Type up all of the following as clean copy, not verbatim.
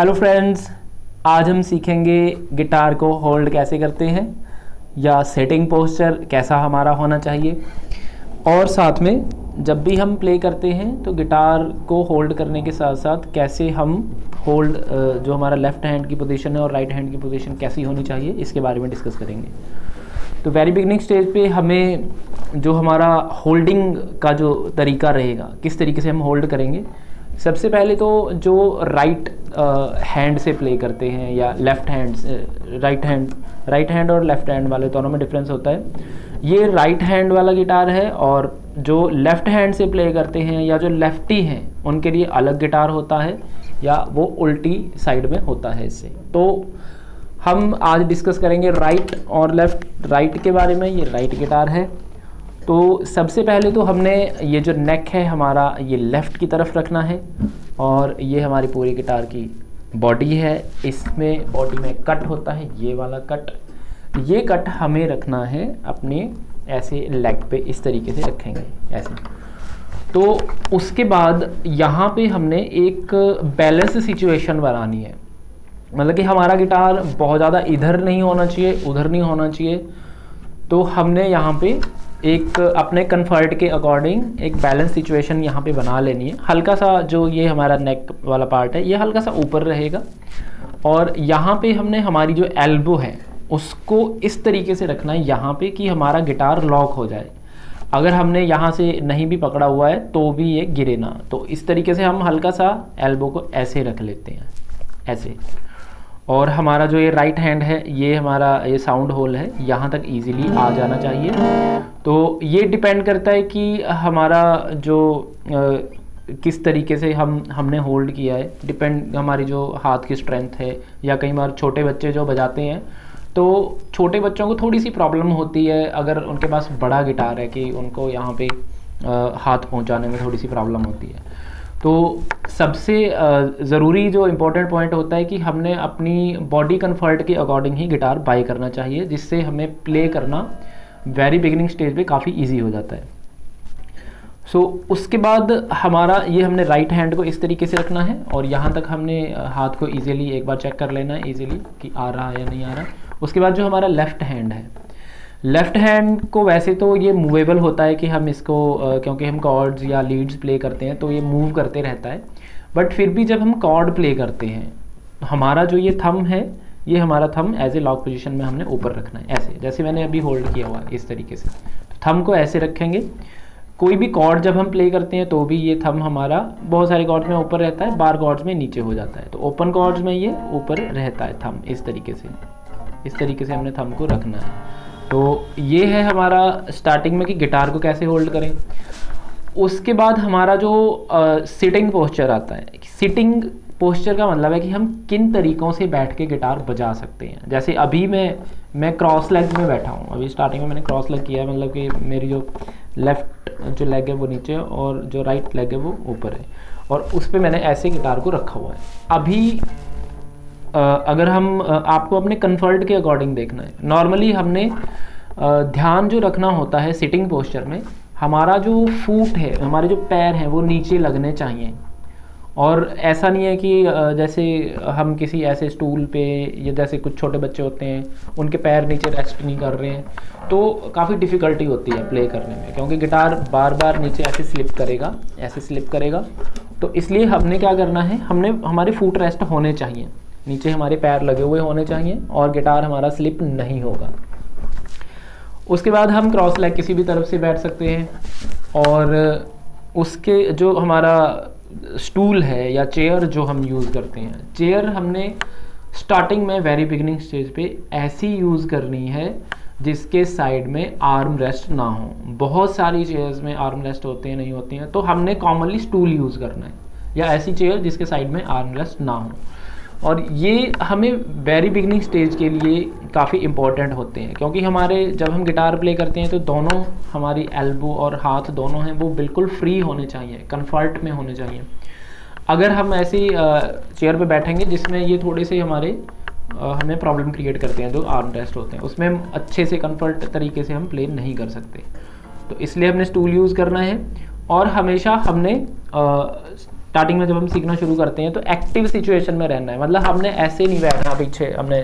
Hello friends, आज हम सीखेंगे गिटार को होल्ड कैसे करते हैं या सेटिंग पोस्चर कैसा हमारा होना चाहिए, और साथ में जब भी हम प्ले करते हैं तो गिटार को होल्ड करने के साथ साथ कैसे हम होल्ड जो हमारा लेफ़्ट हैंड की पोजीशन है और राइट हैंड की पोजीशन कैसी होनी चाहिए, इसके बारे में डिस्कस करेंगे। तो वेरी बिगनिंग स्टेज पे हमें जो हमारा होल्डिंग का जो तरीका रहेगा, किस तरीके से हम होल्ड करेंगे, सबसे पहले तो जो राइट हैंड से प्ले करते हैं या लेफ़्ट हैंड, राइट हैंड और लेफ़्ट हैंड वाले दोनों में डिफरेंस होता है। ये राइट हैंड वाला गिटार है और जो लेफ़्ट हैंड से प्ले करते हैं या जो लेफ्टी हैं उनके लिए अलग गिटार होता है या वो उल्टी साइड में होता है इससे। तो हम आज डिस्कस करेंगे राइट और लेफ़्ट। राइट के बारे में, ये राइट गिटार है। तो सबसे पहले तो हमने ये जो नेक है हमारा ये लेफ़्ट की तरफ रखना है और ये हमारी पूरी गिटार की बॉडी है। इसमें बॉडी में कट होता है, ये वाला कट, ये कट हमें रखना है अपने ऐसे लेग पे, इस तरीके से रखेंगे ऐसे। तो उसके बाद यहाँ पे हमने एक बैलेंस सिचुएशन बनानी है, मतलब कि हमारा गिटार बहुत ज़्यादा इधर नहीं होना चाहिए, उधर नहीं होना चाहिए। तो हमने यहाँ पे एक अपने कंफर्ट के अकॉर्डिंग एक बैलेंस सिचुएशन यहाँ पे बना लेनी है। हल्का सा जो ये हमारा नेक वाला पार्ट है ये हल्का सा ऊपर रहेगा और यहाँ पे हमने हमारी जो एल्बो है उसको इस तरीके से रखना है यहाँ पे कि हमारा गिटार लॉक हो जाए। अगर हमने यहाँ से नहीं भी पकड़ा हुआ है तो भी ये गिरे ना। तो इस तरीके से हम हल्का सा एल्बो को ऐसे रख लेते हैं, ऐसे। और हमारा जो ये राइट हैंड है ये हमारा ये साउंड होल है, यहाँ तक इजीली आ जाना चाहिए। तो ये डिपेंड करता है कि हमारा जो किस तरीके से हमने होल्ड किया है, डिपेंड हमारी जो हाथ की स्ट्रेंथ है। या कई बार छोटे बच्चे जो बजाते हैं तो छोटे बच्चों को थोड़ी सी प्रॉब्लम होती है अगर उनके पास बड़ा गिटार है कि उनको यहाँ पे हाथ पहुँचाने में थोड़ी सी प्रॉब्लम होती है। तो सबसे ज़रूरी जो इम्पोर्टेंट पॉइंट होता है कि हमने अपनी बॉडी कंफर्ट के अकॉर्डिंग ही गिटार बाय करना चाहिए, जिससे हमें प्ले करना वेरी बिगिनिंग स्टेज पे काफ़ी इजी हो जाता है। सो उसके बाद हमारा ये हमने राइट हैंड को इस तरीके से रखना है और यहाँ तक हमने हाथ को इजीली एक बार चेक कर लेना है इजीली कि आ रहा है या नहीं आ रहा। उसके बाद जो हमारा लेफ़्ट हैंड है, लेफ़्ट हैंड को वैसे तो ये मूवेबल होता है कि हम इसको क्योंकि हम कॉर्ड्स या लीड्स प्ले करते हैं तो ये मूव करते रहता है। बट फिर भी जब हम कॉर्ड प्ले करते हैं हमारा जो ये थंब है ये हमारा thumb as a lock position में हमने ऊपर रखना है, ऐसे जैसे मैंने अभी होल्ड किया हुआ है इस तरीके से। थंब को ऐसे रखेंगे। कोई भी कॉर्ड जब हम प्ले करते हैं तो भी ये थंब हमारा बहुत सारे कॉर्ड्स में ऊपर रहता है, बार कॉर्ड्स में नीचे हो जाता है। तो ओपन कॉर्ड्स में ये ऊपर रहता है थंब, इस तरीके से हमने थंब को रखना है। तो ये है हमारा स्टार्टिंग में कि गिटार को कैसे होल्ड करें। उसके बाद हमारा जो सिटिंग पोस्चर आता है, सिटिंग पोस्चर का मतलब है कि हम किन तरीक़ों से बैठ के गिटार बजा सकते हैं। जैसे अभी मैं क्रॉस लेग में बैठा हूँ, अभी स्टार्टिंग में मैंने क्रॉस लेग किया है, मतलब कि मेरी जो लेफ़्ट जो लेग है वो नीचे और जो राइट लेग है वो ऊपर है और उस पर मैंने ऐसे गिटार को रखा हुआ है। अभी अगर हम आपको अपने कंफर्ट के अकॉर्डिंग देखना है, नॉर्मली हमने ध्यान जो रखना होता है सिटिंग पोस्चर में, हमारा जो फूट है, हमारे जो पैर हैं वो नीचे लगने चाहिए। और ऐसा नहीं है कि जैसे हम किसी ऐसे स्टूल पे या जैसे कुछ छोटे बच्चे होते हैं उनके पैर नीचे रेस्ट नहीं कर रहे हैं तो काफ़ी डिफ़िकल्टी होती है प्ले करने में, क्योंकि गिटार बार बार नीचे ऐसे स्लिप करेगा। तो इसलिए हमने क्या करना है, हमारे फूट रेस्ट होने चाहिए, नीचे हमारे पैर लगे हुए होने चाहिए और गिटार हमारा स्लिप नहीं होगा। उसके बाद हम क्रॉस लेग किसी भी तरफ से बैठ सकते हैं और उसके जो हमारा स्टूल है या चेयर जो हम यूज़ करते हैं, चेयर हमने स्टार्टिंग में वेरी बिगिनिंग स्टेज पे ऐसी यूज़ करनी है जिसके साइड में आर्म रेस्ट ना हो। बहुत सारी चेयर्स में आर्म रेस्ट होते हैं, नहीं होती हैं, तो हमने कॉमनली स्टूल यूज़ करना है या ऐसी चेयर जिसके साइड में आर्म रेस्ट ना हो। और ये हमें वेरी बिगिनिंग स्टेज के लिए काफ़ी इम्पोर्टेंट होते हैं, क्योंकि जब हम गिटार प्ले करते हैं तो दोनों हमारी एल्बो और हाथ दोनों हैं वो बिल्कुल फ्री होने चाहिए, कंफर्ट में होने चाहिए। अगर हम ऐसी चेयर पे बैठेंगे जिसमें ये थोड़े से हमें प्रॉब्लम क्रिएट करते हैं, जो आर्म रेस्ट होते हैं, उसमें हम अच्छे से कंफर्ट तरीके से हम प्ले नहीं कर सकते। तो इसलिए हमने स्टूल यूज़ करना है और हमेशा हमने स्टार्टिंग में जब हम सीखना शुरू करते हैं तो एक्टिव सिचुएशन में रहना है, मतलब हमने ऐसे नहीं बैठना पीछे, हमने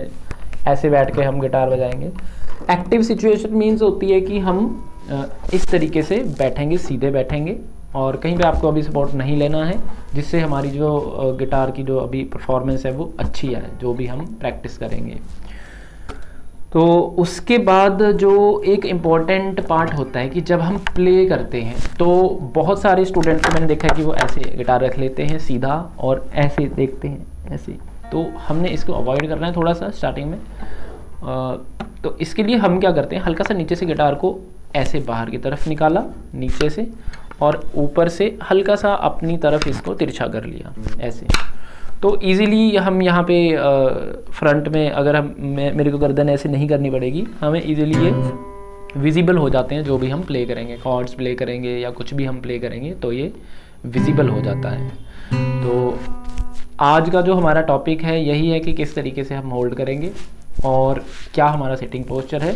ऐसे बैठ के हम गिटार बजाएंगे। एक्टिव सिचुएशन मीन्स होती है कि हम इस तरीके से बैठेंगे, सीधे बैठेंगे, और कहीं पे आपको अभी सपोर्ट नहीं लेना है, जिससे हमारी जो गिटार की जो अभी परफॉर्मेंस है वो अच्छी है, जो भी हम प्रैक्टिस करेंगे। तो उसके बाद जो एक इम्पॉर्टेंट पार्ट होता है कि जब हम प्ले करते हैं तो बहुत सारे स्टूडेंट्स को मैंने देखा है कि वो ऐसे गिटार रख लेते हैं सीधा और ऐसे देखते हैं ऐसे, तो हमने इसको अवॉइड करना है थोड़ा सा स्टार्टिंग में। तो इसके लिए हम क्या करते हैं, हल्का सा नीचे से गिटार को ऐसे बाहर की तरफ निकाला नीचे से, और ऊपर से हल्का सा अपनी तरफ इसको तिरछा कर लिया ऐसे। तो इजीली हम यहाँ पे फ्रंट में अगर हम मेरे को गर्दन ऐसे नहीं करनी पड़ेगी, हमें इजीली ये विजिबल हो जाते हैं। जो भी हम प्ले करेंगे, कॉर्ड्स प्ले करेंगे या कुछ भी हम प्ले करेंगे तो ये विजिबल हो जाता है। तो आज का जो हमारा टॉपिक है यही है कि किस तरीके से हम होल्ड करेंगे और क्या हमारा सिटिंग पोस्चर है।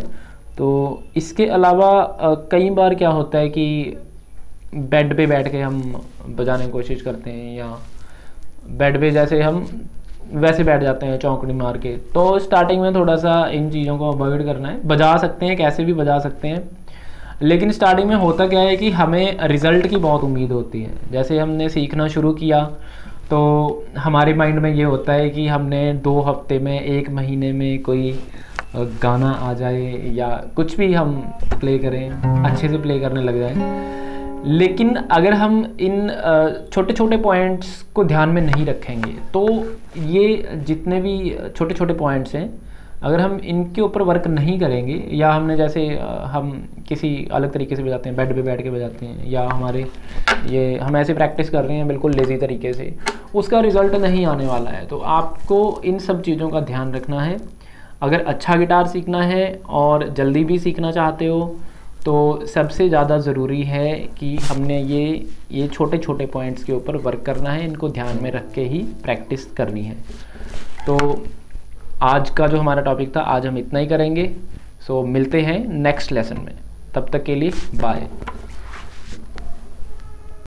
तो इसके अलावा कई बार क्या होता है कि बेड पे बैठ के हम बजाने की कोशिश करते हैं, या बेड पे जैसे हम वैसे बैठ जाते हैं चौंकड़ी मार के। तो स्टार्टिंग में थोड़ा सा इन चीज़ों को अवॉइड करना है। बजा सकते हैं, कैसे भी बजा सकते हैं, लेकिन स्टार्टिंग में होता क्या है कि हमें रिज़ल्ट की बहुत उम्मीद होती है। जैसे हमने सीखना शुरू किया तो हमारे माइंड में ये होता है कि हमने 2 हफ्ते में, 1 महीने में कोई गाना आ जाए या कुछ भी हम प्ले करें, अच्छे से प्ले करने लग जाए। लेकिन अगर हम इन छोटे छोटे पॉइंट्स को ध्यान में नहीं रखेंगे तो ये जितने भी छोटे छोटे पॉइंट्स हैं, अगर हम इनके ऊपर वर्क नहीं करेंगे, या हमने जैसे हम किसी अलग तरीके से बजाते हैं, बेड पे बैठ के बजाते हैं, या हमारे ये हम ऐसे प्रैक्टिस कर रहे हैं बिल्कुल लेज़ी तरीके से, उसका रिज़ल्ट नहीं आने वाला है। तो आपको इन सब चीज़ों का ध्यान रखना है। अगर अच्छा गिटार सीखना है और जल्दी भी सीखना चाहते हो तो सबसे ज़्यादा ज़रूरी है कि हमने ये छोटे छोटे पॉइंट्स के ऊपर वर्क करना है, इनको ध्यान में रख के ही प्रैक्टिस करनी है। तो आज का जो हमारा टॉपिक था, आज हम इतना ही करेंगे। सो मिलते हैं नेक्स्ट लेसन में, तब तक के लिए बाय।